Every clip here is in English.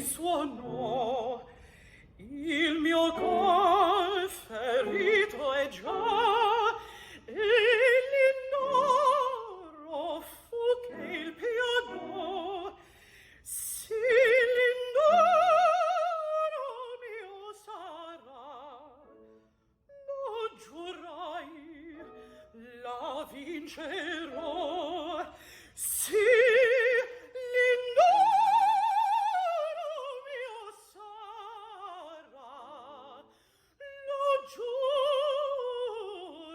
suo no, il mio cor ferito è già, e l'ignoro fu che il piano, sì l'ignoro mio sarà, lo giurai, la vincerò, sì l'ignoro mio sarà, lo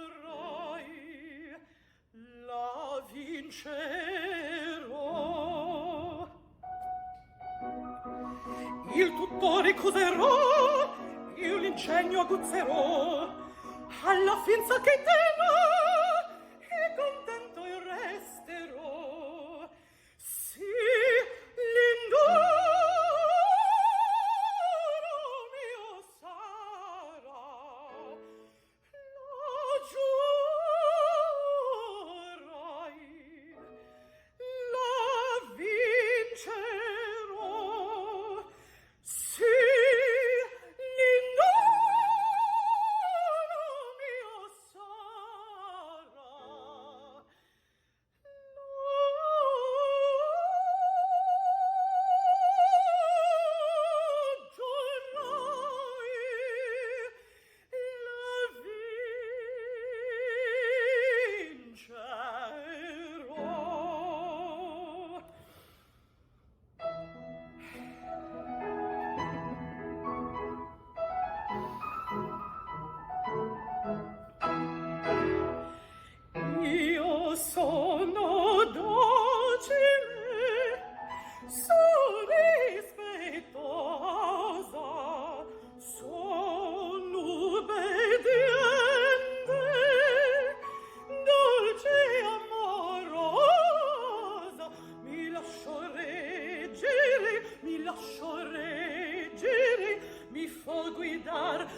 giurai, la vincerò. Il tutto ricuserò, io l'ingegno aguzzerò, alla finza che terrò, e contento io resterò. Sì, l'indoro mio sarà, lo giurai, la vincerò. Sì, l'indoro mio sarà, io sono docile, sono rispettosa, sono obbediente, dolce e amorosa, mi lascio reggere, mi fa guidar,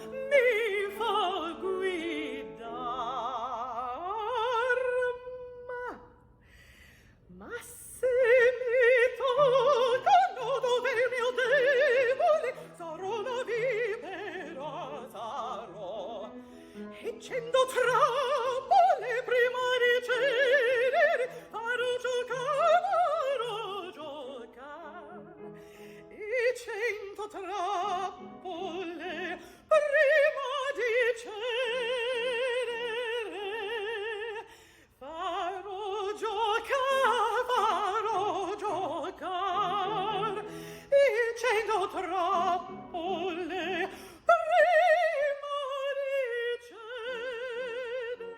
ma se mi toccano dove il mio debole, sarò una vipera, sarò, eccendo trappole prima di cedere, farò giocar, eccendo trappole prima di cedere, farò giocar, eccendo trappole prima di cedere,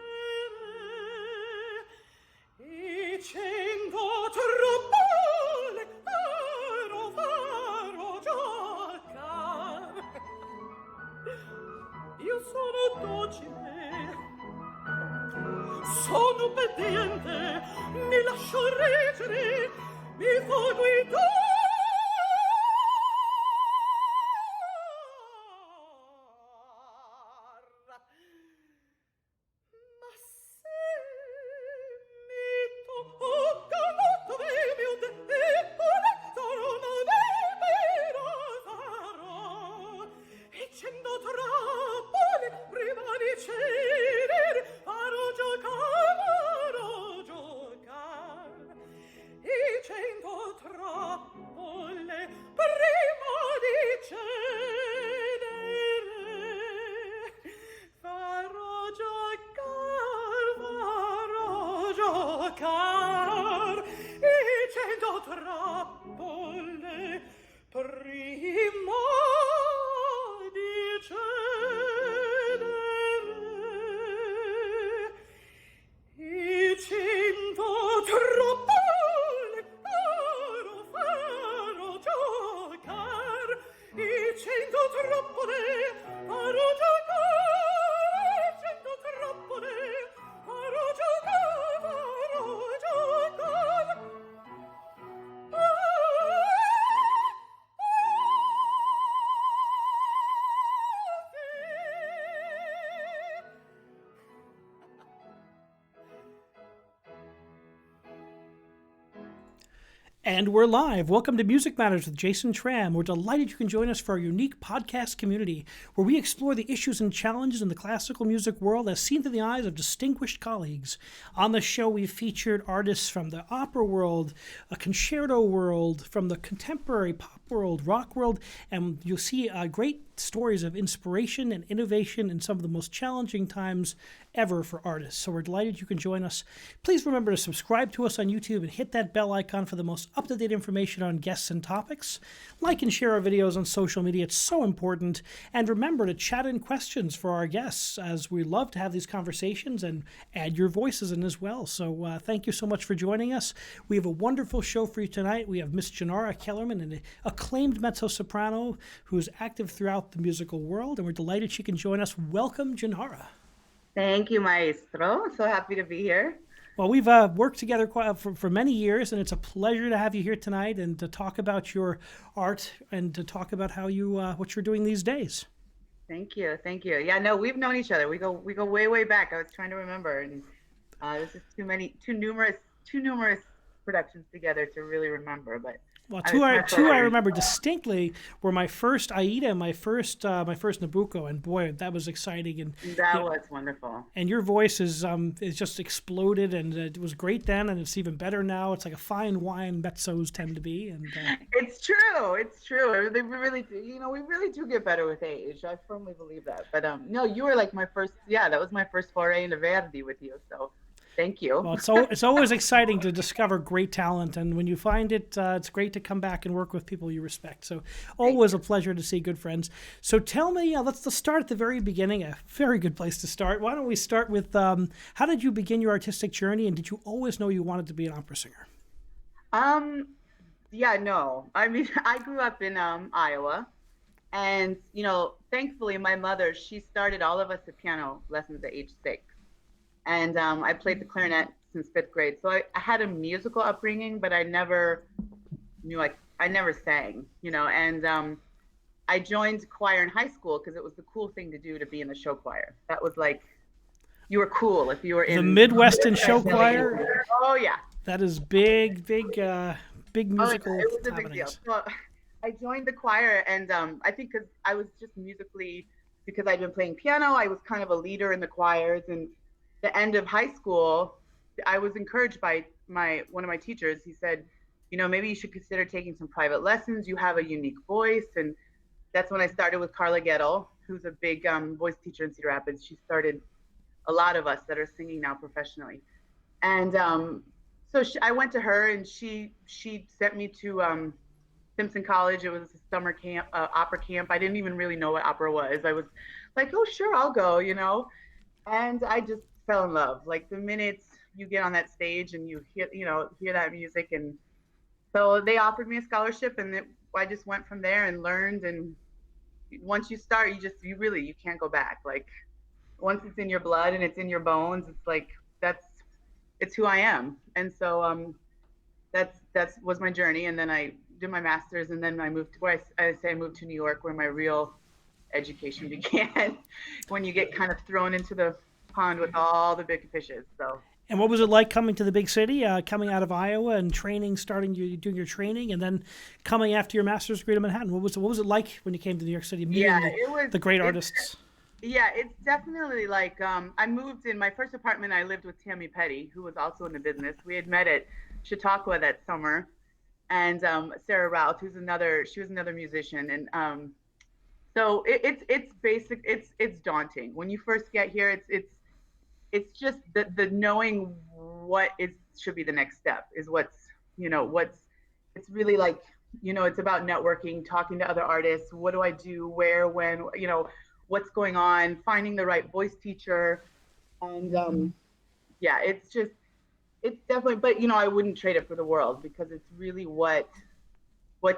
eccendo trappole farò giocar. Io sono docile, sono obbediente, mi lascio reggere, mi fa guidare. Ma se mi toccano dove il mio debole, sarò una vipera, sarò, eccendo trappole prima di cedere, farò giocar, eccendo trappole prima di cedere, farò giocar, eccendo trappole prima di cedere, eccendo trappole farò giocar, eccendo trappole farò giocar, eccendo trappole farò giocar. And we're live. Welcome to Music Matters with Jason Tramm. We're delighted you can join us for our unique podcast community where we explore the issues and challenges in the classical music world as seen through the eyes of distinguished colleagues. On the show, we've featured artists from the opera world, a concerto world, from the contemporary pop world, rock world, and you'll see great stories of inspiration and innovation in some of the most challenging times ever for artists. So we're delighted you can join us. Please remember to subscribe to us on YouTube and hit that bell icon for the most up-to-date information on guests and topics. Like and share our videos on social media. It's so important. And remember to chat in questions for our guests, as we love to have these conversations and add your voices in as well. So thank you so much for joining us. We have a wonderful show for you tonight. We have Miss Janara Kellerman, an acclaimed mezzo-soprano who is active throughout the musical world, and we're delighted she can join us. Welcome, Janara. Thank you, Maestro. So happy to be here. Well, we've worked together for many years, and it's a pleasure to have you here tonight and to talk about your art and to talk about how you what you're doing these days. Thank you. Thank you. Yeah, no, we've known each other. We go way, way back. I was trying to remember, and there's just too numerous productions together to really remember. But Well, I was two I remember distinctly were my first Aida and my first Nabucco, and boy, that was exciting. And that was wonderful. And your voice is just exploded, and it was great then, and it's even better now. It's like a fine wine mezzos tend to be, and It's true. It's true. They really do. We really do get better with age. I firmly believe that. But no, you were like my first. Yeah, that was my first foray into Verdi with you. So. Thank you. Well, it's always exciting to discover great talent, and when you find it, it's great to come back and work with people you respect. So always a pleasure to see good friends. So tell me, let's start at the very beginning, a very good place to start. Why don't we start with how did you begin your artistic journey, and did you always know you wanted to be an opera singer? Yeah, no. I mean, I grew up in Iowa, and thankfully my mother, she started all of us at piano lessons at age 6. And I played the clarinet since 5th grade. So I had a musical upbringing, but I never I never sang, and I joined choir in high school because it was the cool thing to do to be in the show choir. That was like, you were cool if you were in the Midwestern show choir. Oh yeah. That is big musical. It was a big deal. So I joined the choir, and I think because I was just musically, because I'd been playing piano, I was kind of a leader in the choirs. And the end of high school, I was encouraged by one of my teachers. He said, maybe you should consider taking some private lessons. You have a unique voice. And that's when I started with Carla Gettle, who's a big voice teacher in Cedar Rapids. She started a lot of us that are singing now professionally. And so I went to her, and she sent me to Simpson College. It was a summer camp, opera camp. I didn't even really know what opera was. I was like, oh, sure, I'll go, And I just fell in love. Like the minute you get on that stage and you hear that music. And so they offered me a scholarship, and I just went from there and learned. And once you start, you can't go back. Like once it's in your blood and it's in your bones, it's like, it's who I am. And so that's was my journey. And then I did my master's, and then I moved to I moved to New York, where my real education began, when you get kind of thrown into the pond with all the big fishes. So. And what was it like coming to the big city, coming out of Iowa and doing your training, and then coming after your master's degree to Manhattan? What was it like when you came to New York City, meeting the great artists? Yeah, it's definitely like I moved in my first apartment. I lived with Tammy Petty, who was also in the business. We had met at Chautauqua that summer, and Sarah Routh, she was another musician, and so it's daunting when you first get here. It's just the knowing what should be the next step is it's really like, it's about networking, talking to other artists. What do I do? Where, when, what's going on, finding the right voice teacher. And yeah, it's definitely, but I wouldn't trade it for the world, because it's really what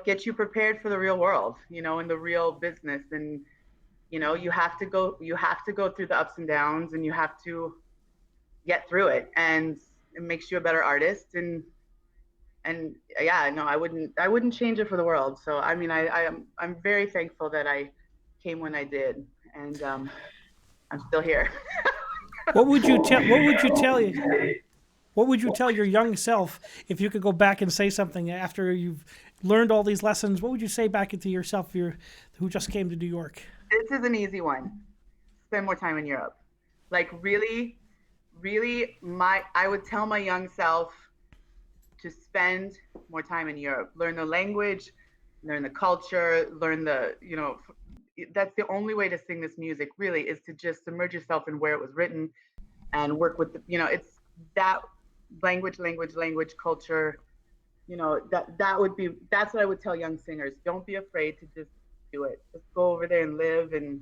gets you prepared for the real world, in the real business. And, you have to go through the ups and downs, and you have to get through it, and it makes you a better artist. And yeah, no, I wouldn't change it for the world. So I mean, I'm very thankful that I came when I did, and I'm still here. What would you tell you? What would you tell your young self if you could go back and say something after you've learned all these lessons? What would you say back to yourself who just came to New York? This is an easy one. Spend more time in Europe. Like really, really, I would tell my young self to spend more time in Europe. Learn the language, learn the culture, learn that's the only way to sing this music really, is to just submerge yourself in where it was written and work with it's that language, culture, that's what I would tell young singers. Don't be afraid to just do it. Just go over there and live, and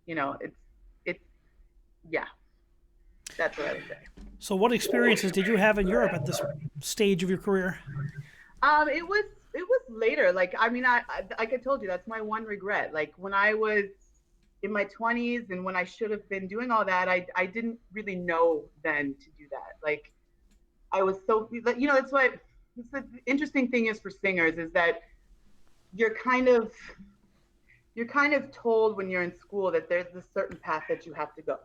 it's yeah, that's what I would say. So what experiences did you have in Europe at this stage of your career? It was later. Like, I mean, I like I told you, that's my one regret. Like when I was in my 20s and when I should have been doing all that, I didn't really know then to do that. Like I was so, that's what the interesting thing is for singers, is that you're kind of told when you're in school that there's this certain path that you have to go.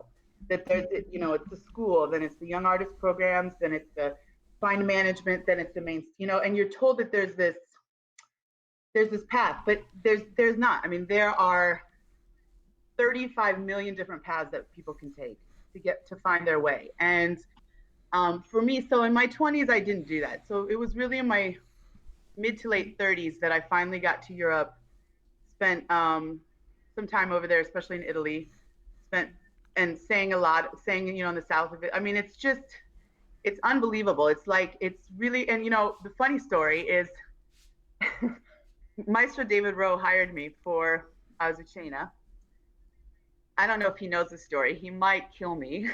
That there's, it's the school, then it's the young artist programs, then it's the fine management, then it's the main, and you're told that there's this path, but there's not. I mean, there are 35 million different paths that people can take to find their way. And for me, so in my 20s, I didn't do that. So it was really in my mid to late 30s that I finally got to Europe, spent some time over there, especially in Italy, and sang in the south of it. I mean, it's unbelievable. It's really, and the funny story is Maestro David Rowe hired me for Azucena. I don't know if he knows the story. He might kill me.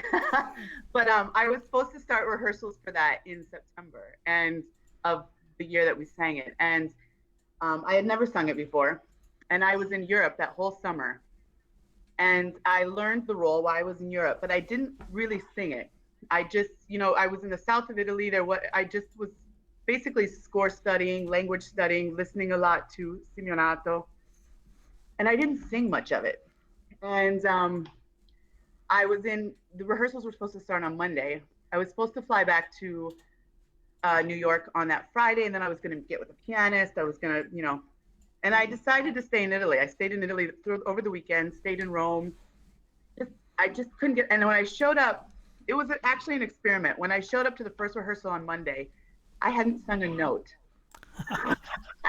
But I was supposed to start rehearsals for that in September of the year that we sang it. And I had never sung it before. And I was in Europe that whole summer. And I learned the role while I was in Europe, but I didn't really sing it. I just, I was in the south of Italy. I just was basically score studying, language studying, listening a lot to Simeonato. And I didn't sing much of it. And the rehearsals were supposed to start on Monday. I was supposed to fly back to New York on that Friday, and then I was going to get with a pianist. I was going to, and I decided to stay in Italy. I stayed in Italy over the weekend, stayed in Rome. I just couldn't get, and when I showed up, it was actually an experiment. When I showed up to the first rehearsal on Monday, I hadn't sung a note. I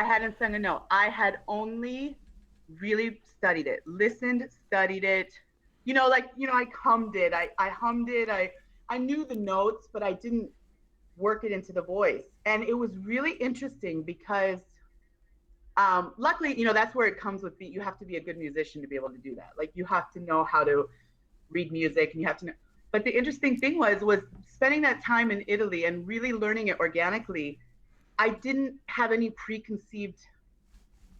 hadn't sung a note. I had only really studied it, listened, studied it. I hummed it. I hummed it. I knew the notes, but I didn't work it into the voice. And it was really interesting because luckily, that's where it comes with you have to be a good musician to be able to do that. Like you have to know how to read music, and you have to know. But the interesting thing was spending that time in Italy and really learning it organically. I didn't have any preconceived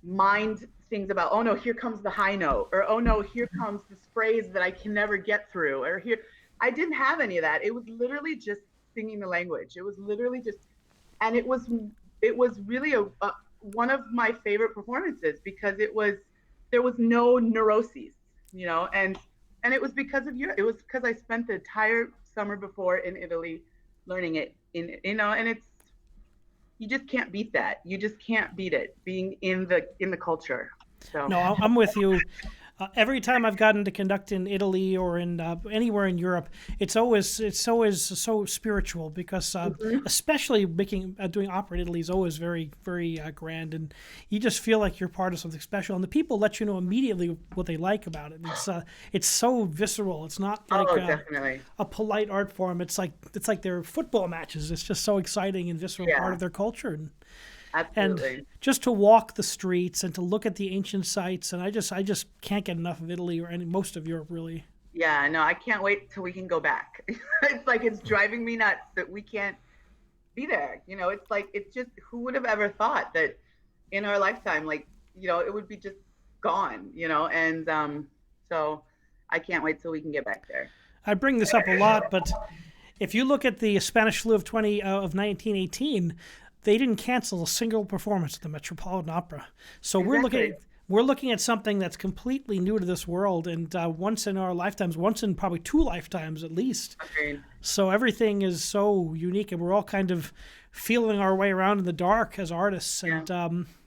mind things about, oh no, here comes the high note, or oh no, here comes this phrase that I can never get through, or here. I didn't have any of that. It was literally just singing the language. It was literally just, and it was really one of my favorite performances because there was no neuroses, and it was because of Europe. It was because I spent the entire summer before in Italy learning it and you just can't beat that. You just can't beat it being in the culture. So no, I'm with you. Every time I've gotten to conduct in Italy or in anywhere in Europe, it's always so spiritual because especially doing opera in Italy is always very, very grand, and you just feel like you're part of something special. And the people let you know immediately what they like about it. It's so visceral. It's not like a polite art form. It's like their football matches. It's just so exciting and visceral part of their culture. Absolutely. And just to walk the streets and to look at the ancient sites, and I just can't get enough of Italy or most of Europe, really. Yeah, no, I can't wait till we can go back. It's driving me nuts that we can't be there. It's just, who would have ever thought that in our lifetime, it would be just gone, and so I can't wait till we can get back there. I bring this up a lot, but if you look at the Spanish flu of 1918, they didn't cancel a single performance at the Metropolitan Opera. So exactly. we're looking at something that's completely new to this world, and once in our lifetimes, once in probably 2 lifetimes at least. Okay. So everything is so unique, and we're all kind of feeling our way around in the dark as artists. And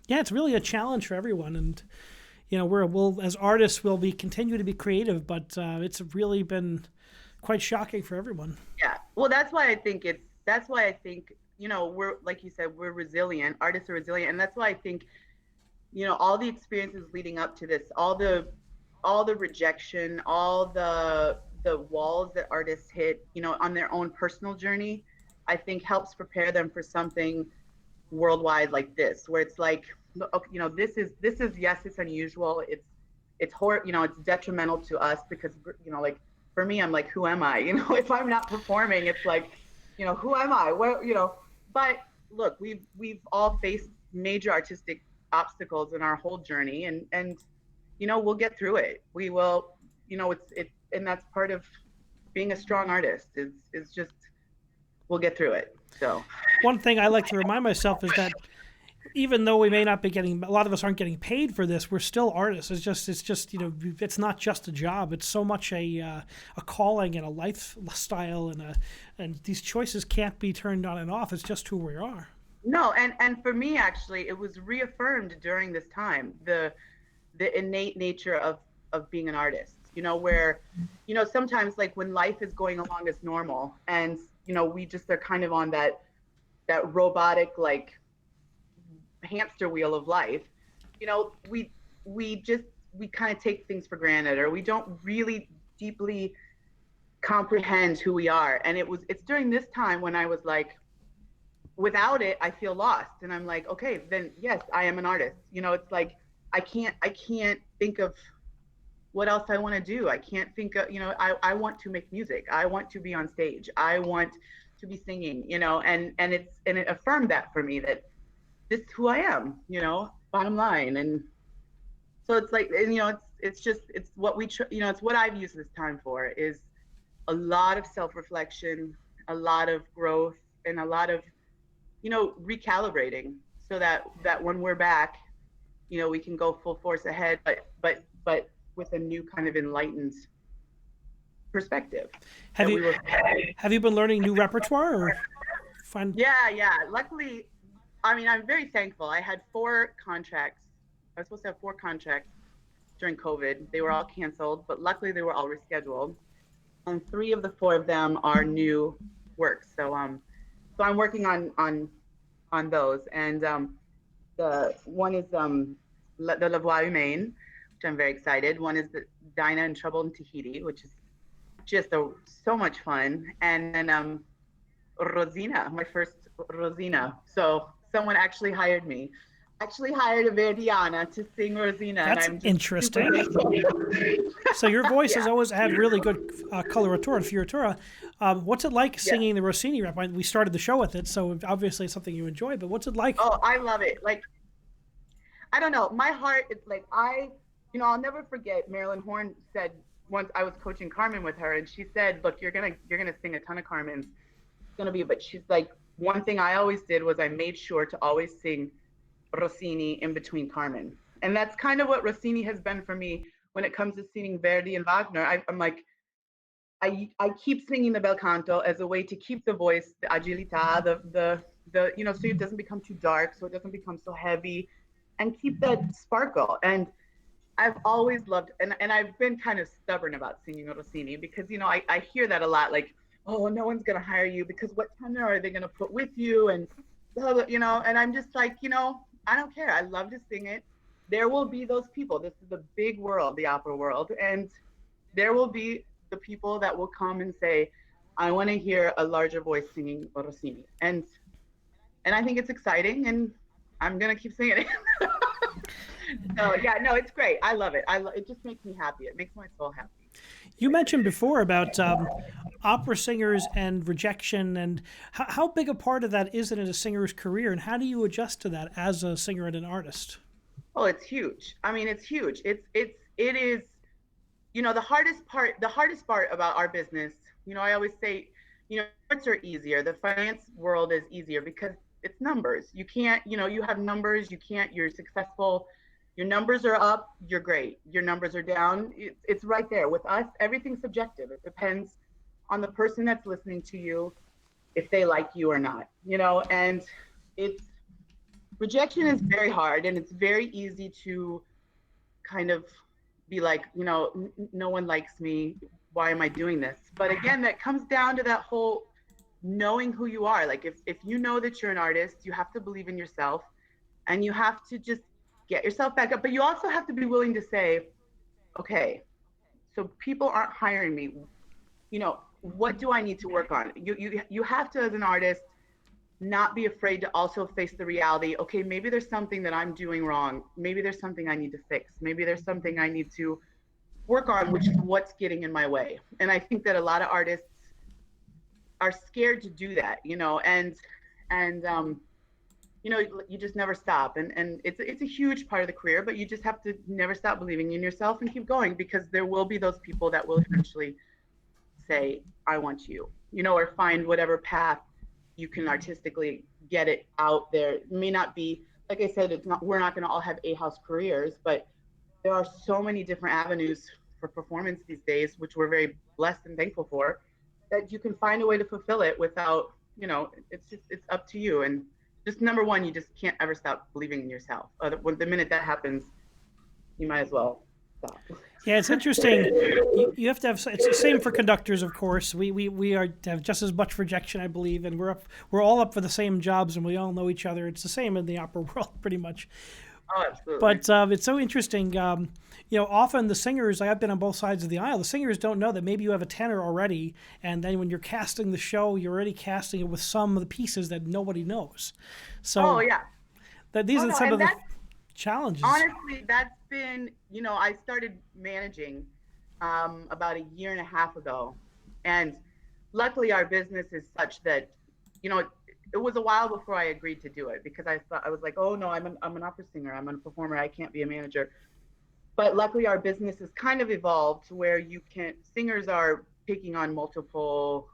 yeah, it's really a challenge for everyone. And we'll as artists, we'll continue to be creative, but it's really been quite shocking for everyone. Yeah. Well, that's why I think we're, like you said, we're resilient. Artists are resilient, and that's why I think all the experiences leading up to this, all the rejection, all the walls that artists hit, on their own personal journey, I think helps prepare them for something worldwide like this, where it's like, this is yes, it's unusual, it's it's detrimental to us because like for me, I'm like, who am I? If I'm not performing, it's like, who am I? But look, we've all faced major artistic obstacles in our whole journey, and we'll get through it. We will, and that's part of being a strong artist is just, we'll get through it. So one thing I like to remind myself is that even though we may not be getting, a lot of us aren't getting paid for this, we're still artists. It's just it's not just a job. It's so much a calling and a lifestyle, and these choices can't be turned on and off. It's just who we are. No, and for me, actually, it was reaffirmed during this time, the innate nature of being an artist, where, sometimes like when life is going along as normal and, we just are kind of on that robotic, like hamster wheel of life, we kind of take things for granted, or we don't really deeply comprehend who we are. And it's during this time when I was like, without it, I feel lost. And I'm like, okay, then yes, I am an artist. It's like, I can't think of what else I want to do. I can't think of, I want to make music. I want to be on stage. I want to be singing, and it affirmed that for me, that this is who I am, bottom line. And so it's like, and, it's what it's what I've used this time for, is a lot of self-reflection, a lot of growth, and a lot of recalibrating, so that when we're back, we can go full force ahead, but with a new kind of enlightened perspective. Have you been learning new repertoire or Yeah. Luckily, I mean, I'm very thankful. I had 4 contracts. I was supposed to have 4 contracts during COVID. They were all canceled, but luckily they were all rescheduled. And 3 of the 4 of them are new works. So I'm working on those. And the one is the La Voix Humaine, which I'm very excited. One is the Dinah in Trouble in Tahiti, which is just so much fun. And then Rosina, my first Rosina. So someone actually hired me. Actually hired a Verdiana to sing Rosina. That's and I'm interesting. So your voice has always had really good coloratura and fioritura. What's it like singing the Rossini rap? We started the show with it, so obviously it's something you enjoy, but what's it like? Oh, I love it. Like, I don't know. My heart, it's like, I'll never forget, Marilyn Horne said once, I was coaching Carmen with her, and she said, look, you're gonna sing a ton of Carmen's. It's gonna be, but she's like, one thing I always did was I made sure to always sing Rossini in between Carmen. And that's kind of what Rossini has been for me when it comes to singing Verdi and Wagner. I'm like, I keep singing the bel canto as a way to keep the voice, the agilità, the so it doesn't become too dark, so it doesn't become so heavy, and keep that sparkle. And I've always loved, and I've been kind of stubborn about singing Rossini, because I hear that a lot, like, oh, no one's gonna hire you because what tenor are they gonna put with you, and and I'm just like, I don't care. I love to sing it. There will be those people. This is a big world, the opera world, and there will be the people that will come and say, I want to hear a larger voice singing Rossini. And I think it's exciting, and I'm going to keep singing it. So yeah, no, it's great. I love it. It just makes me happy. It makes my soul happy. You mentioned before about opera singers and rejection, and how big a part of that is it in a singer's career, and how do you adjust to that as a singer and an artist? Oh, it's huge. I mean, it's huge. It is, the hardest part about our business, I always say, arts are easier. The finance world is easier because it's numbers. You can't, you have numbers, you're successful, Your numbers are up, you're great. Your numbers are down, it's right there. With us, everything's subjective. It depends on the person that's listening to you, if they like you or not, and it's rejection is very hard, and it's very easy to kind of be like, no one likes me. Why am I doing this? But again, that comes down to that whole knowing who you are. Like if you know that you're an artist, you have to believe in yourself, and you have to just get yourself back up. But you also have to be willing to say, okay, so people aren't hiring me. What do I need to work on? You have to, as an artist, not be afraid to also face the reality. Okay, maybe there's something that I'm doing wrong. Maybe there's something I need to fix. Maybe there's something I need to work on, which is what's getting in my way. And I think that a lot of artists are scared to do that, and you just never stop. And it's a huge part of the career, but you just have to never stop believing in yourself and keep going, because there will be those people that will eventually say, I want you, or find whatever path you can artistically get it out there. It may not be, like I said, we're not going to all have A-house careers, but there are so many different avenues for performance these days, which we're very blessed and thankful for, that you can find a way to fulfill it without, it's up to you. And just number one, you just can't ever stop believing in yourself. The minute that happens, you might as well stop. Yeah, it's interesting. You have to have. It's the same for conductors, of course. We are have just as much rejection, I believe, and we're all up for the same jobs, and we all know each other. It's the same in the opera world, pretty much. Oh, absolutely. But it's so interesting. Often the singers, I've been on both sides of the aisle. The singers don't know that maybe you have a tenor already, and then when you're casting the show, you're already casting it with some of the pieces that nobody knows. So, oh yeah, these are some of the challenges. Honestly, that's been, I started managing about a year and a half ago. And luckily our business is such that, it was a while before I agreed to do it, because I was like, oh no, I'm an opera singer. I'm a performer. I can't be a manager. But luckily our business has kind of evolved to where singers are taking on multiple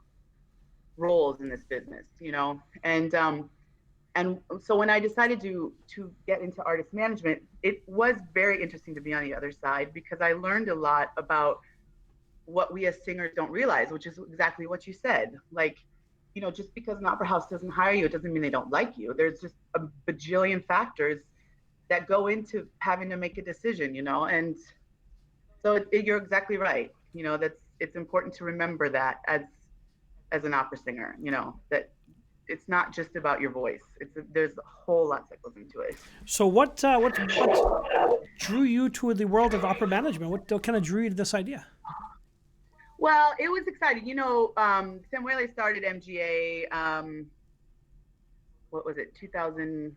roles in this business, and so when I decided to get into artist management, it was very interesting to be on the other side, because I learned a lot about what we as singers don't realize, which is exactly what you said. Like, just because an opera house doesn't hire you, it doesn't mean they don't like you. There's just a bajillion factors that go into having to make a decision, and so you're exactly right. It's important to remember that as an opera singer, that it's not just about your voice. There's a whole lot that goes into it. So what drew you to the world of opera management? What kind of drew you to this idea? Well, it was exciting. Samuele started MGA. What was it? 2000?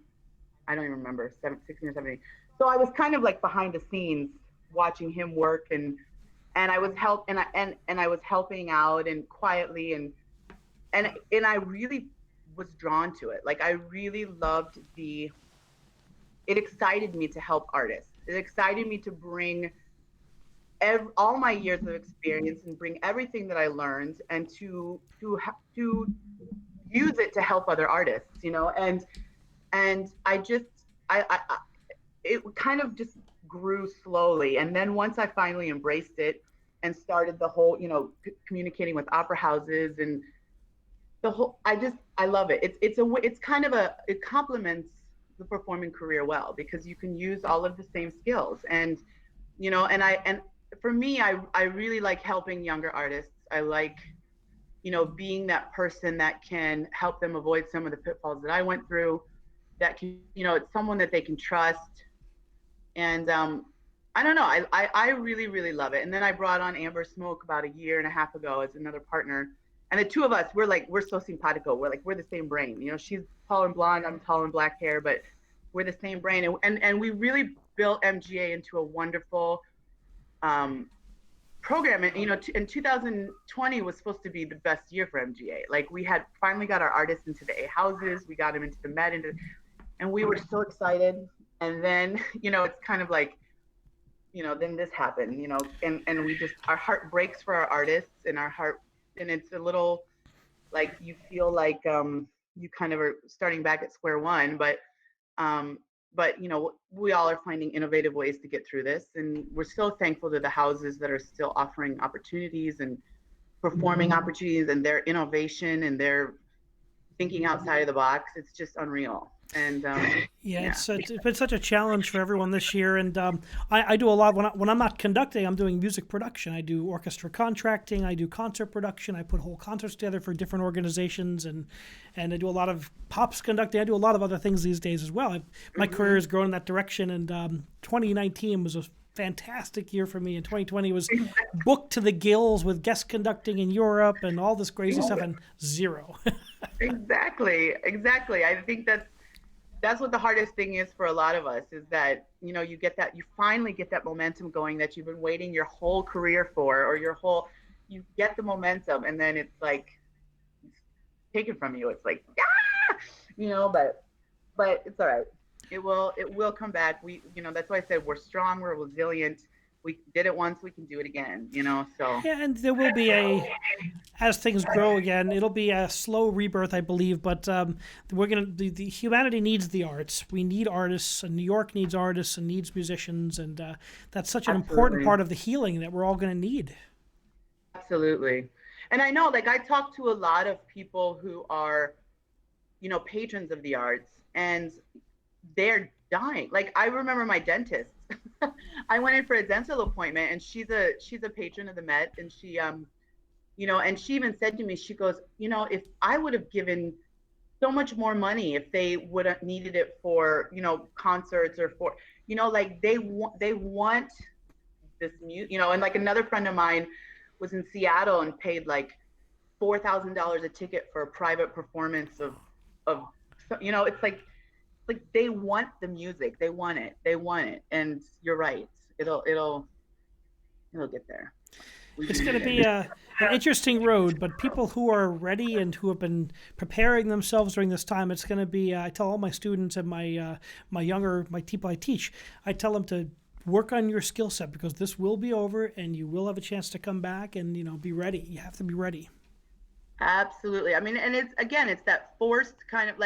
I don't even remember. 16 or 17. So I was kind of like behind the scenes watching him work, and I was I was helping out and quietly, and I really was drawn to it. Like I really loved it excited me to help artists. It excited me to bring all my years of experience and bring everything that I learned, and to use it to help other artists, and it kind of just grew slowly. And then once I finally embraced it and started the whole, communicating with opera houses and the whole, I love it. It complements the performing career well, because you can use all of the same skills. And, and for me, I really like helping younger artists. I like, being that person that can help them avoid some of the pitfalls that I went through, that can, it's someone that they can trust. And I don't know, I really, really love it. And then I brought on Amber Smoke about a year and a half ago as another partner. And the two of us, we're so simpatico. We're the same brain. She's tall and blonde, I'm tall and black hair, but we're the same brain. And we really built MGA into a wonderful program. And, in 2020 was supposed to be the best year for MGA. Like we had finally got our artists into the A houses, we got them into the Met, and we were so excited. And then, it's kind of like, then this happened, and we just, our heart breaks for our artists, and it's a little like, you feel like you kind of are starting back at square one. But but we all are finding innovative ways to get through this, and we're so thankful to the houses that are still offering opportunities and performing opportunities, and their innovation and their thinking outside of the box. It's just unreal. And Yeah, it's been such a challenge for everyone this year, and I do a lot when I'm not conducting. I'm doing music production. I do orchestra contracting. I do concert production. I put whole concerts together for different organizations, and I do a lot of pops conducting. I do a lot of other things these days as well. My career has grown in that direction, and 2019 was a fantastic year for me, and 2020 was booked to the gills with guest conducting in Europe and all this crazy stuff, and zero. Exactly. I think that's what the hardest thing is for a lot of us, is that you finally get that momentum going that you've been waiting your whole career for, or you get the momentum, and then it's like it's taken from you. It's like, but it's all right. It will come back. That's why I said we're strong, we're resilient. We did it once, we can do it again, so. Yeah, and there will be as things grow again, it'll be a slow rebirth, I believe, but the humanity needs the arts. We need artists, and New York needs artists and needs musicians, and that's such an important part of the healing that we're all going to need. Absolutely. And I know, I talk to a lot of people who are, patrons of the arts, and they're dying. I remember my dentist. I went in for a dental appointment, and she's a patron of the Met, and she and she even said to me, she goes, if I would have given so much more money if they would have needed it for, concerts, or for, they want this music, and another friend of mine was in Seattle and paid $4,000 a ticket for a private performance of it's like they want the music, they want it, and you're right, it'll get there. It's going to be an interesting road, but people who are ready and who have been preparing themselves during this time, it's going to be, I tell all my students and my people I teach, I tell them to work on your skill set, because this will be over and you will have a chance to come back and, be ready. You have to be ready. Absolutely. I mean, and it's that forced kind of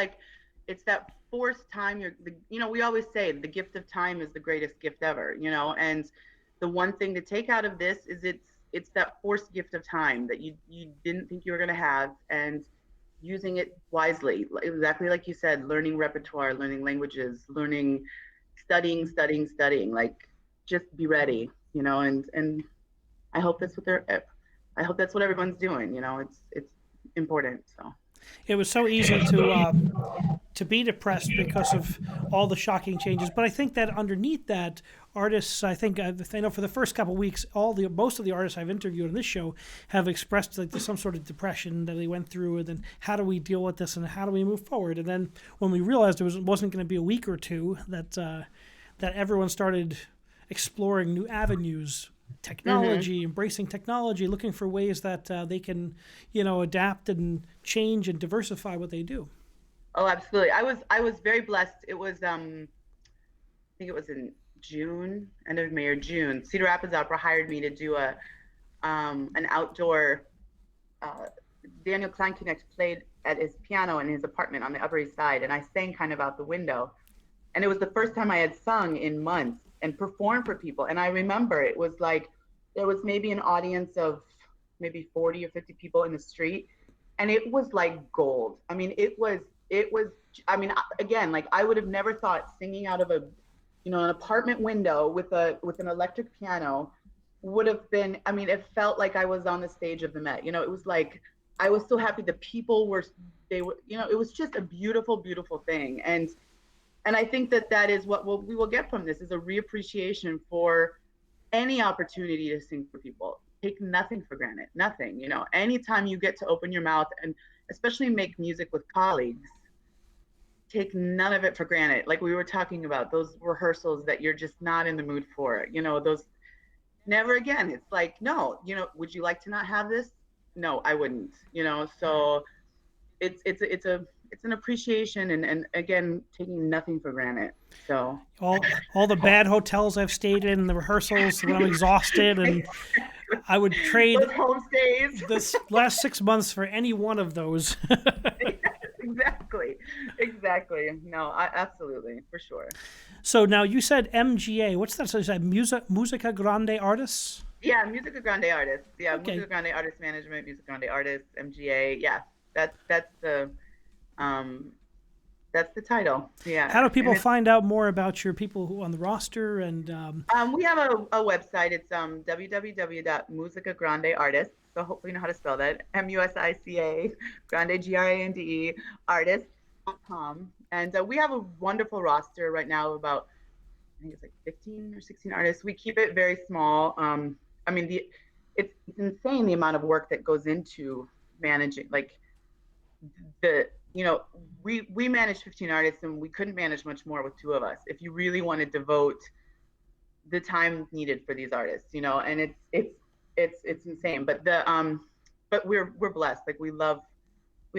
it's that forced time. We always say the gift of time is the greatest gift ever, and the one thing to take out of this is it's that forced gift of time that you didn't think you were going to have, and using it wisely, exactly like you said, learning repertoire, learning languages, studying, just be ready, and I hope that's what everyone's doing, it's important. So it was so easy to be depressed because of all the shocking changes. But I think that underneath that, artists, I know for the first couple of weeks, most of the artists I've interviewed on this show have expressed there's some sort of depression that they went through, and then how do we deal with this and how do we move forward? And then when we realized it wasn't going to be a week or two, that everyone started exploring new avenues, technology, embracing technology, looking for ways that they can, adapt and change and diversify what they do. Oh, absolutely. I was very blessed. It was, I think it was in June, end of May or June. Cedar Rapids Opera hired me to do an outdoor. Daniel Kleinknecht played at his piano in his apartment on the Upper East Side, and I sang kind of out the window. And it was the first time I had sung in months and performed for people. And I remember it was there was maybe an audience of maybe 40 or 50 people in the street, and it was like gold. I mean, it was. I mean, again, I would have never thought singing out of an apartment window with an electric piano would have been. I mean, it felt like I was on the stage of the Met. It was I was so happy. The people were. It was just a beautiful, beautiful thing. And I think that is what we will get from this, is a reappreciation for any opportunity to sing for people. Take nothing for granted. Nothing. Anytime you get to open your mouth, and especially make music with colleagues, take none of it for granted. Like we were talking about, those rehearsals that you're just not in the mood for, those never again. It's no, would you like to not have this? No, I wouldn't, so it's an appreciation, and again, taking nothing for granted. So all the bad hotels I've stayed in, the rehearsals when I'm exhausted, and I would trade those home stays. this last 6 months for any one of those. Exactly. No, absolutely, for sure. So now you said MGA. What's that? So is that Musica Grande Artists? Yeah, Musica Grande Artists. Yeah, Okay. Musica Grande Artist Management, Musica Grande Artists, MGA. Yeah, that's um that's the title. Yeah, How do and people it's find out more about your people who on the roster? And we have a website. It's www.musicagrandeartists. So hopefully you know how to spell that. MUSICA Grande GRANDE artists.com. And we have a wonderful roster right now of about I think it's like 15 or 16 artists. We keep it very small. I mean it's insane the amount of work that goes into managing like the you know we manage 15 artists and we couldn't manage much more with two of us if you really want to devote the time needed for these artists, and it's insane. But we're blessed. Like we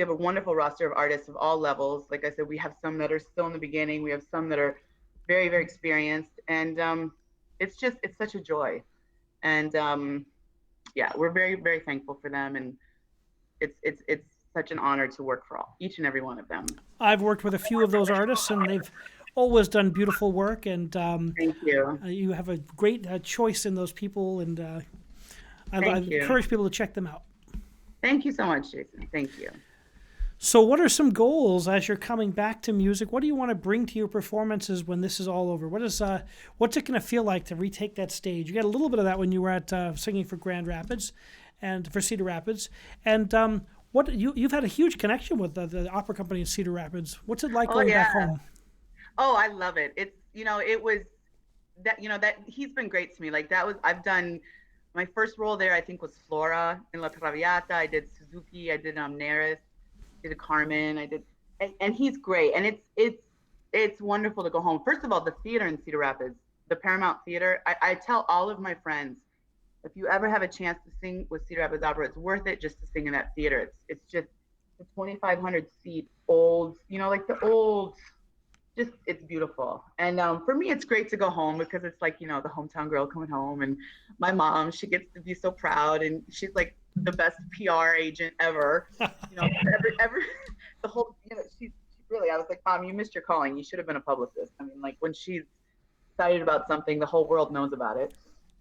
have a wonderful roster of artists of all levels. Like I said, we have some that are still in the beginning. We have some that are very, very experienced, and it's such a joy. And yeah, we're very, very thankful for them, and it's such an honor to work for each and every one of them. I've worked with a few of those artists, and they've always done beautiful work. And Thank you. you have a great choice in those people, and I Thank you. encourage people to check them out. Thank you so much, Jason. Thank you. So, what are some goals as you're coming back to music? What do you want to bring to your performances when this is all over? What's it going to feel like to retake that stage? You got a little bit of that when you were at singing for Grand Rapids, and for Cedar Rapids, and what you've had a huge connection with the opera company in Cedar Rapids. What's it like going back home? Oh, I love it. It's it was that he's been great to me. Like I've done my first role there. I think was Flora in La Traviata. I did Suzuki. I did Neris. I did Carmen. I did, and he's great. And it's wonderful to go home. First of all, the theater in Cedar Rapids, the Paramount Theater. I tell all of my friends, if you ever have a chance to sing with Cedar Rapids Opera, it's worth it just to sing in that theater. It's just the 2,500 seat old, like the old. Just it's beautiful. And for me it's great to go home because it's like the hometown girl coming home, and my mom, she gets to be so proud, and she's like the best PR agent ever. Ever the whole she really, I was like, Mom, you missed your calling, you should have been a publicist. I mean, like when she's excited about something, the whole world knows about it.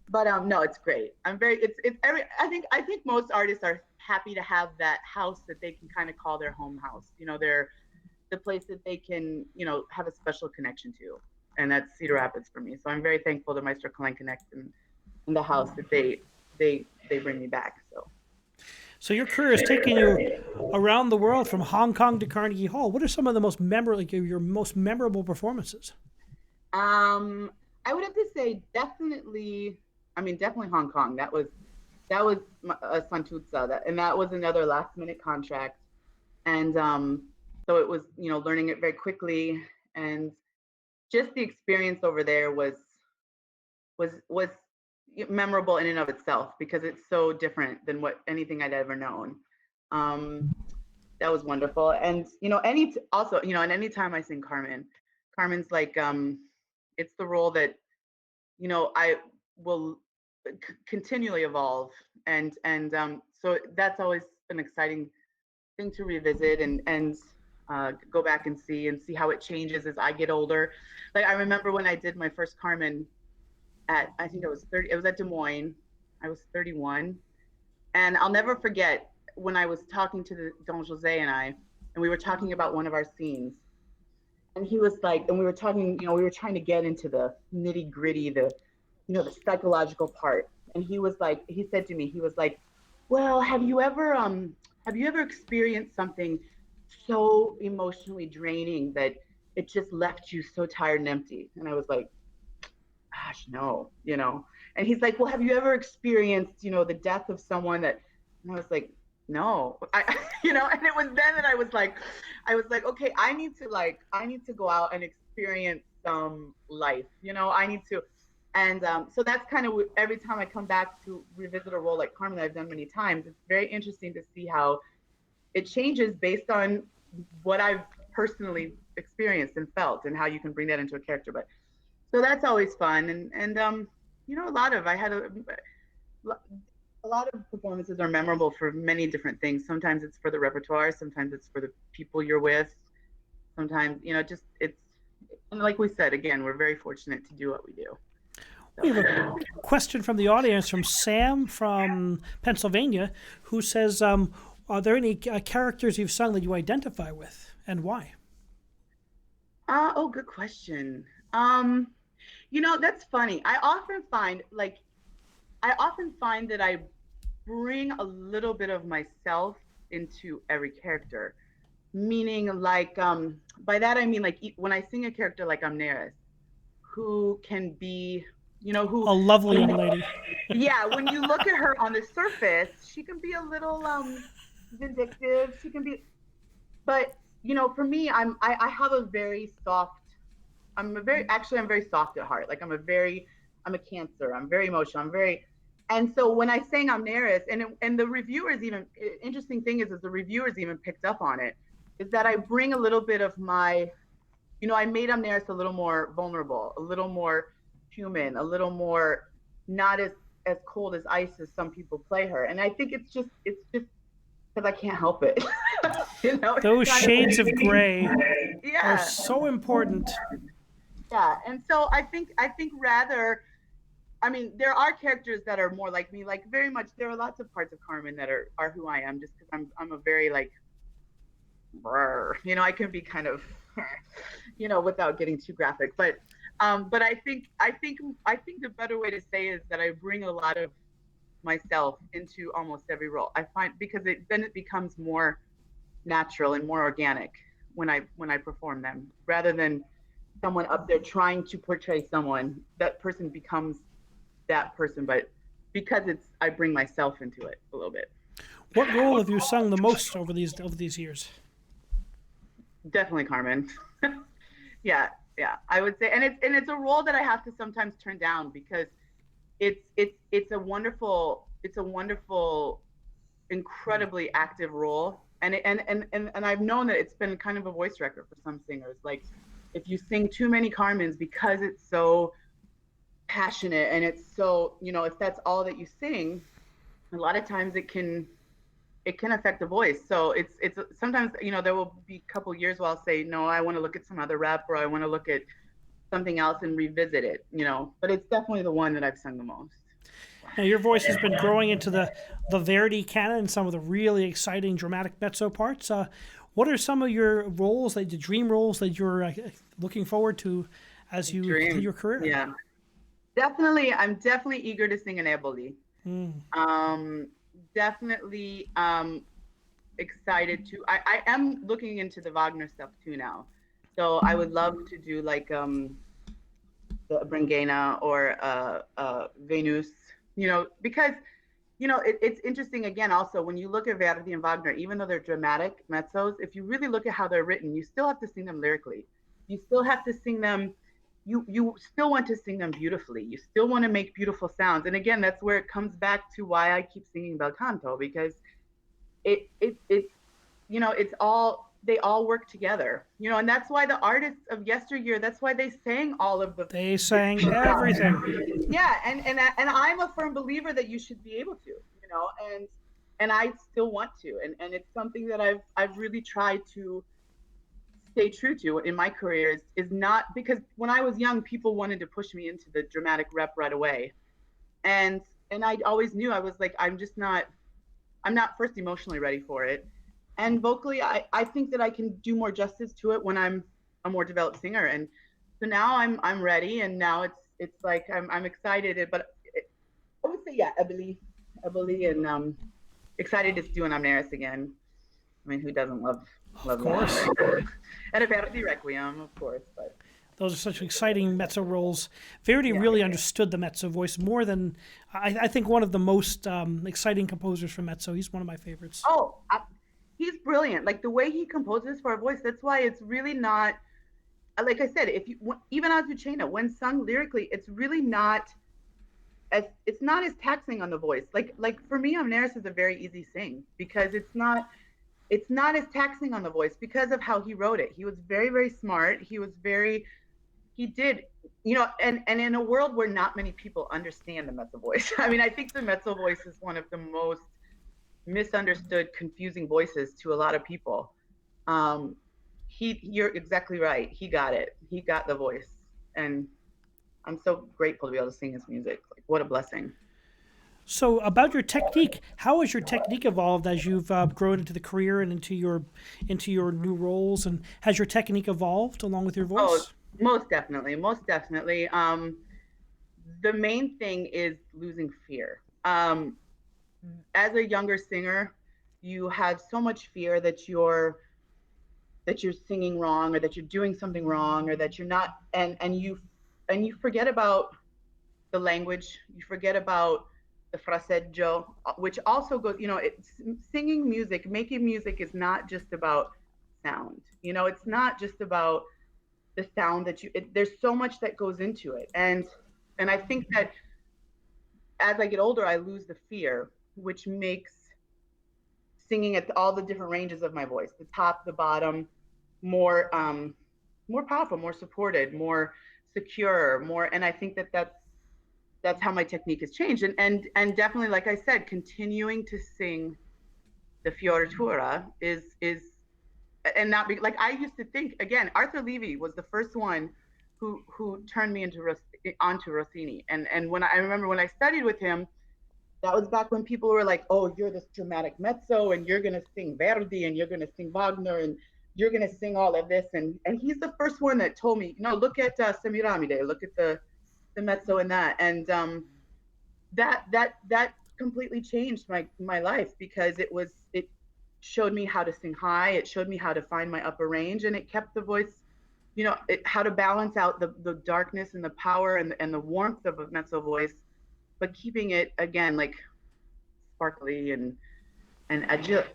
But no, it's great. I'm very it's every I think most artists are happy to have that house that they can kind of call their home house. They're the place that they can, have a special connection to. And that's Cedar Rapids for me. So I'm very thankful to Maestro Kalen Connect and the house that they bring me back. So your career has taken you around the world from Hong Kong to Carnegie Hall. What are some of the most memorable, your most memorable performances? I would have to say definitely Hong Kong. That was a Santuzza, and that was another last minute contract. And so it was, learning it very quickly, and just the experience over there was memorable in and of itself because it's so different than anything I'd ever known. That was wonderful, and and anytime I sing Carmen's like it's the role that I will continually evolve, and so that's always an exciting thing to revisit and go back and see how it changes as I get older. Like I remember when I did my first Carmen I think I was 30. It was at Des Moines. I was 31, and I'll never forget when I was talking to Don Jose and we were talking about one of our scenes, and he was like, and we were talking, we were trying to get into the nitty gritty, the psychological part, and he said to me, he was like, well, have you ever experienced something so emotionally draining that it just left you so tired and empty? And I was like, gosh, no, and he's like, well, have you ever experienced the death of someone that, and I was like, no, and it was then that I was like, okay, I need to go out and experience some life, I need to. And so that's kind of every time I come back to revisit a role like Carmen that I've done many times, it's very interesting to see how it changes based on what I've personally experienced and felt, and how you can bring that into a character. But so that's always fun, and a lot of performances are memorable for many different things. Sometimes it's for the repertoire, sometimes it's for the people you're with, sometimes, just and like we said, again, we're very fortunate to do what we do. We have a question from the audience from Sam from Pennsylvania, who says, are there any characters you've sung that you identify with, and why? Oh, good question. That's funny. I often find that I bring a little bit of myself into every character. Meaning, like, by that I mean, like, when I sing a character like Amneris, who can be, who A lovely young lady. yeah, when you look at her on the surface, she can be a little vindictive. She can be, but for me, I have a very soft. I'm very soft at heart. Like I'm a Cancer. I'm very emotional. And so when I sang Amneris, and the reviewers even, interesting thing is the reviewers even picked up on it, is that I bring a little bit of my, I made Amneris a little more vulnerable, a little more human, a little more not as cold as ice as some people play her. And I think it's just because I can't help it. Those shades of gray yeah. are so important. Yeah, and so I think rather, I mean, there are characters that are more like me, like very much. There are lots of parts of Carmen that are who I am, just because I'm a very like, I can be kind of, without getting too graphic. But I think the better way to say is that I bring a lot of myself into almost every role. I find, because then it becomes more natural and more organic when I perform them, rather than someone up there trying to portray someone. That person becomes that person, but because I bring myself into it a little bit. What role have you sung the most over these years? Definitely Carmen. yeah, I would say, and it's a role that I have to sometimes turn down, because it's a wonderful, incredibly active role, and I've known that it's been kind of a voice record for some singers. Like, if you sing too many Carmens, because it's so passionate and it's so, if that's all that you sing, a lot of times it can affect the voice. So it's sometimes, there will be a couple years where I'll say, no, I want to look at some other rep, or I want to look at something else and revisit it, but it's definitely the one that I've sung the most. Now, your voice has been growing into the Verdi canon and some of the really exciting dramatic mezzo parts. What are some of your roles, the dream roles that you're looking forward to as you continue your career? Yeah, definitely. I'm definitely eager to sing an Eboli. Definitely excited to. I am looking into the Wagner stuff too now. So I would love to do like the Brangena or Venus, because it's interesting, again, also when you look at Verdi and Wagner, even though they're dramatic mezzos, if you really look at how they're written, you still have to sing them lyrically. You still have to sing them. You still want to sing them beautifully. You still want to make beautiful sounds. And again, that's where it comes back to why I keep singing bel canto, because it's all, they all work together, and that's why the artists of yesteryear, that's why they sang all of the. They sang everything. Yeah, and I'm a firm believer that you should be able to, and I still want to, and it's something that I've really tried to stay true to in my career, is not, because when I was young, people wanted to push me into the dramatic rep right away, and I always knew, I was like, I'm not first emotionally ready for it. And vocally, I think that I can do more justice to it when I'm a more developed singer. And so now I'm ready, and now it's like I'm excited. But I would say, yeah, Eboli, and excited to do an Amneris again. I mean, who doesn't love Of course. That? And a Verdi Requiem, of course. But those are such exciting mezzo roles. Verdi really understood the mezzo voice more than, I think, one of the most exciting composers for mezzo. He's one of my favorites. Oh, he's brilliant. Like the way he composes for a voice, that's why it's really not, like I said, if you, even Azucena, when sung lyrically, it's really not as taxing on the voice. Like for me, Amneris is a very easy sing, because it's not as taxing on the voice because of how he wrote it. He was very, very smart. He did, and in a world where not many people understand the mezzo voice. I mean, I think the mezzo voice is one of the most misunderstood, confusing voices to a lot of people. you're exactly right. He got it. He got the voice. And I'm so grateful to be able to sing his music. Like, what a blessing. So, about your technique, how has your technique evolved as you've grown into the career and into your new roles? And has your technique evolved along with your Oh, voice? most definitely. Most definitely. The main thing is losing fear. As a younger singer, you have so much fear that you're singing wrong, or that you're doing something wrong, or that you're not, and you forget about the language, you forget about the fraseggio, which also goes, singing music, making music is not just about sound. It's not just about the sound that there's so much that goes into it. And I think that as I get older, I lose the fear, which makes singing at all the different ranges of my voice, the top, the bottom, more powerful, more supported, more secure, more. And I think that that's how my technique has changed. And definitely, like I said, continuing to sing the fioritura is and not be like, I used to think, again, Arthur Levy was the first one who turned me onto Rossini. And when I remember when I studied with him, that was back when people were like, "Oh, you're this dramatic mezzo, and you're gonna sing Verdi, and you're gonna sing Wagner, and you're gonna sing all of this." And he's the first one that told me, "No, look at Semiramide, look at the mezzo in that." And that completely changed my life, because it showed me how to sing high, it showed me how to find my upper range, and it kept the voice, how to balance out the darkness and the power and the warmth of a mezzo voice, but keeping it, again, like, sparkly and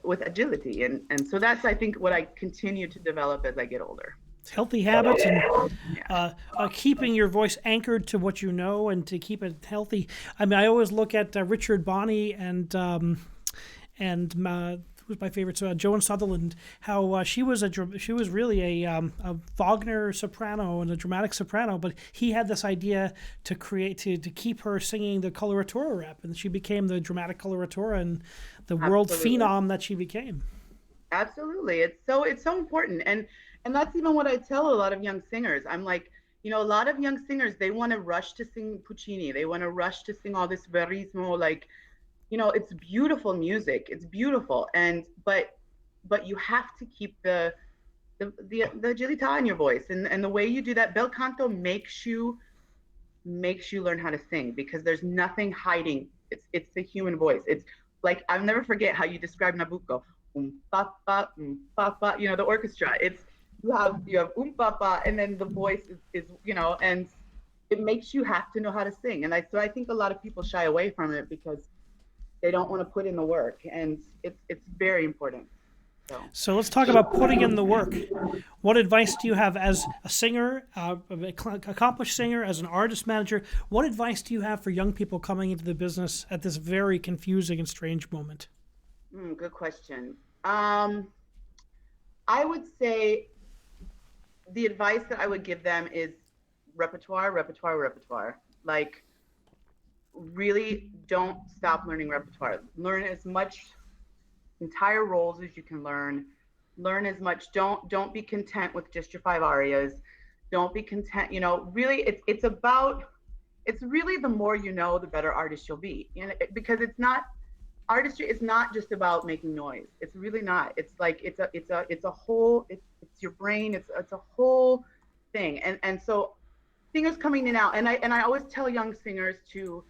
with agility. And so that's, I think, what I continue to develop as I get older. Healthy habits and Yeah. keeping your voice anchored to what you know and to keep it healthy. I mean, I always look at Richard Bonney and who's my favorite? Joan Sutherland. How she was really a Wagner soprano and a dramatic soprano, but he had this idea to keep her singing the coloratura rep, and she became the dramatic coloratura and the world Absolutely. phenom that she became. Absolutely. It's so important. And that's even what I tell a lot of young singers. I'm like, a lot of young singers, they want to rush to sing Puccini. They want to rush to sing all this verismo, like, it's beautiful music. It's beautiful. But you have to keep the agilità in your voice. And the way you do that, bel canto makes you learn how to sing, because there's nothing hiding. It's the human voice. It's like, I'll never forget how you describe Nabucco. Pa, pa, the orchestra. It's you have pa pa, and then the voice is and it makes you have to know how to sing. And I think a lot of people shy away from it because they don't want to put in the work, and it's very important. So let's talk about putting in the work. What advice do you have as a singer, accomplished singer, as an artist manager? What advice do you have for young people coming into the business at this very confusing and strange moment? Good question. I would say the advice that I would give them is repertoire, repertoire, repertoire. Like, really don't stop learning repertoire. Learn as much entire roles as you can learn. Learn as much. Don't be content with just your 5 arias. Don't be content. Really, it's really, the more you know, the better artist you'll be. Because artistry is not just about making noise. It's really not. It's like it's a whole. It's your brain. It's a whole thing. And so singers coming in now, and I always tell young singers to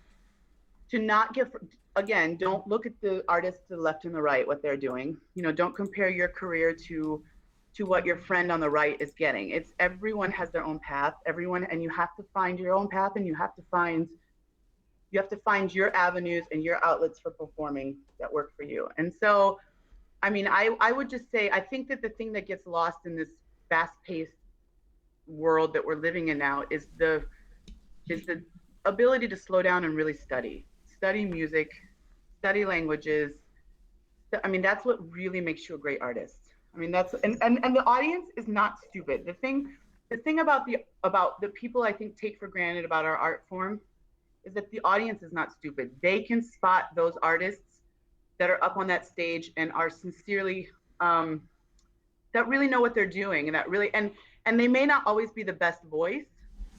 not give, again, don't look at the artists to the left and the right, what they're doing. Don't compare your career to what your friend on the right is getting. It's everyone has their own path, and you have to find your own path, and you have to find your avenues and your outlets for performing that work for you. And so, I mean, I would just say, I think that the thing that gets lost in this fast-paced world that we're living in now is the ability to slow down and really study music, study languages. I mean, that's what really makes you a great artist. I mean, that's and the audience is not stupid. The thing about the people, I think, take for granted about our art form is that the audience is not stupid. They can spot those artists that are up on that stage and are sincerely that really know what they're doing, and that really, and they may not always be the best voice,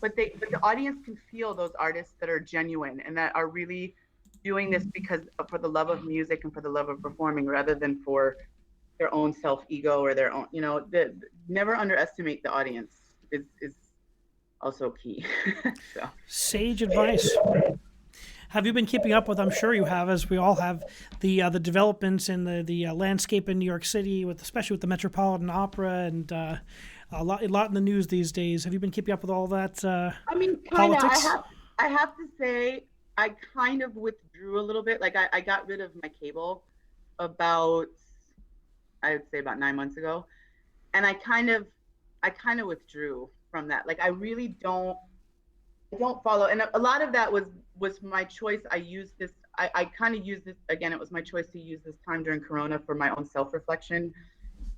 but the audience can feel those artists that are genuine and that are really doing this because for the love of music and for the love of performing, rather than for their own self ego or their own, never underestimate the audience is also key. So Sage advice. Have you been keeping up with? I'm sure you have, as we all have, the developments in the landscape in New York City, especially with the Metropolitan Opera, and a lot in the news these days. Have you been keeping up with all that? I mean, kind of. I have to say, I kind of withdrew a little bit. Like I got rid of my cable about, I would say about 9 months ago, and I kind of withdrew from that. Like I really don't follow, and a lot of that was my choice. I kind of used this again. It was my choice to use this time during Corona for my own self-reflection,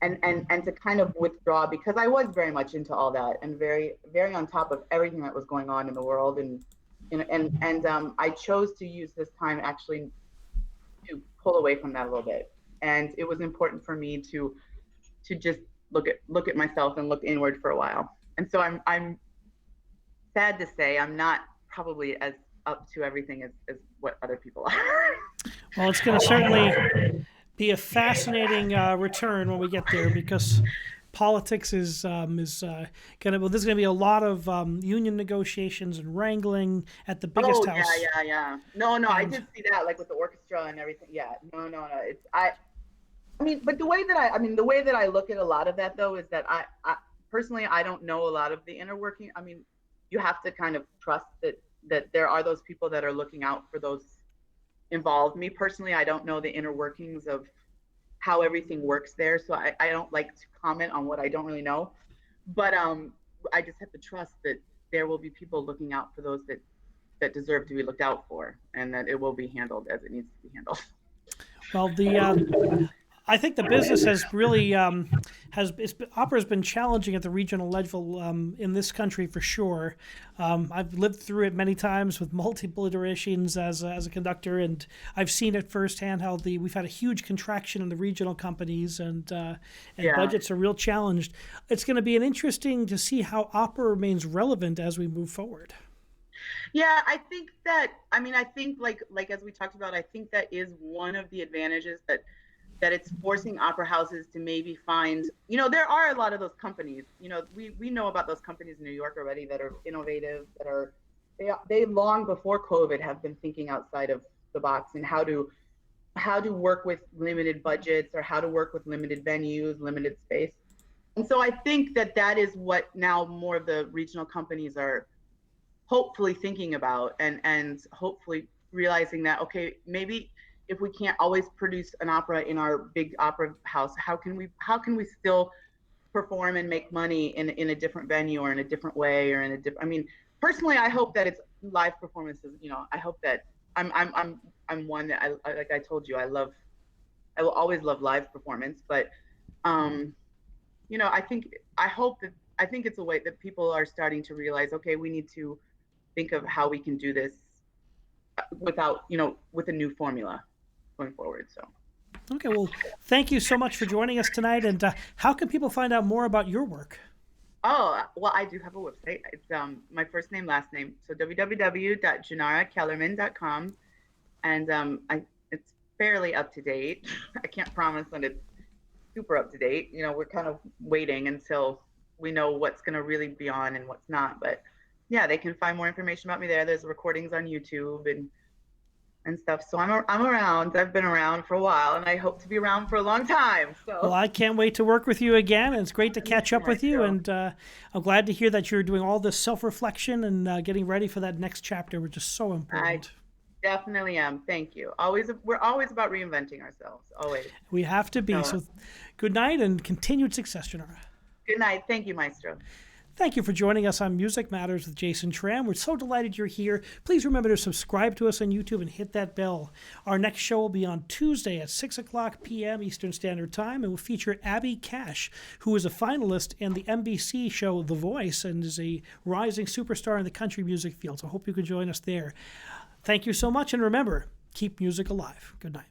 and to kind of withdraw, because I was very much into all that and very very on top of everything that was going on in the world, and I chose to use this time actually to pull away from that a little bit. And it was important for me to just look at myself and look inward for a while. And so I'm sad to say I'm not probably as up to everything as what other people are. Well, it's going to certainly be a fascinating return when we get there, because politics is going to. Well, there's going to be a lot of union negotiations and wrangling at the biggest house. Yeah. No, I did see that, like with the orchestra and everything. Yeah, no. It's I mean, but the way that I look at a lot of that though is that I personally I don't know a lot of the inner working. I mean, you have to kind of trust that there are those people that are looking out for those involved. Me personally, I don't know the inner workings of how everything works there, so I don't like to comment on what I don't really know. But I just have to trust that there will be people looking out for those that deserve to be looked out for, and that it will be handled as it needs to be handled. Well, I think the business has really opera's been challenging at the regional level in this country for sure. I've lived through it many times with multiple iterations as a conductor, and I've seen it firsthand how we've had a huge contraction in the regional companies, and budgets are real challenged. It's going to be interesting to see how opera remains relevant as we move forward. Yeah, I think like as we talked about, I think that is one of the advantages that it's forcing opera houses to maybe find, there are a lot of those companies, we know about those companies in New York already that are innovative, they long before COVID have been thinking outside of the box, and how to work with limited budgets, or how to work with limited venues, limited space. And so I think that is what now more of the regional companies are hopefully thinking about, and hopefully realizing that, okay, maybe if we can't always produce an opera in our big opera house, how can we still perform and make money in a different venue, or in a different way, or in a different, I mean, personally, I hope that it's live performances. I hope that I'm one that I like I told you, I will always love live performance, but I think it's a way that people are starting to realize, okay, we need to think of how we can do this without, with a new formula going forward. So okay, well, thank you so much for joining us tonight. And how can people find out more about your work? Oh, well, I do have a website. It's my first name, last name, so www.janarakellerman.com, and it's fairly up to date. I can't promise that it's super up to date. We're kind of waiting until we know what's going to really be on and what's not, but yeah, they can find more information about me there. There's recordings on YouTube and stuff. So I'm around. I've been around for a while, and I hope to be around for a long time. So well, I can't wait to work with you again, and it's great to catch up with you. And I'm glad to hear that you're doing all this self-reflection and getting ready for that next chapter, which is so important. I definitely am. Thank you. We're always about reinventing ourselves. Always. We have to be. So good night and continued success, Janara. Good night. Thank you, Maestro. Thank you for joining us on Music Matters with Jason Tramm. We're so delighted you're here. Please remember to subscribe to us on YouTube and hit that bell. Our next show will be on Tuesday at 6 o'clock p.m. Eastern Standard Time, and will feature Abby Cash, who is a finalist in the NBC show The Voice and is a rising superstar in the country music field. So I hope you can join us there. Thank you so much, and remember, keep music alive. Good night.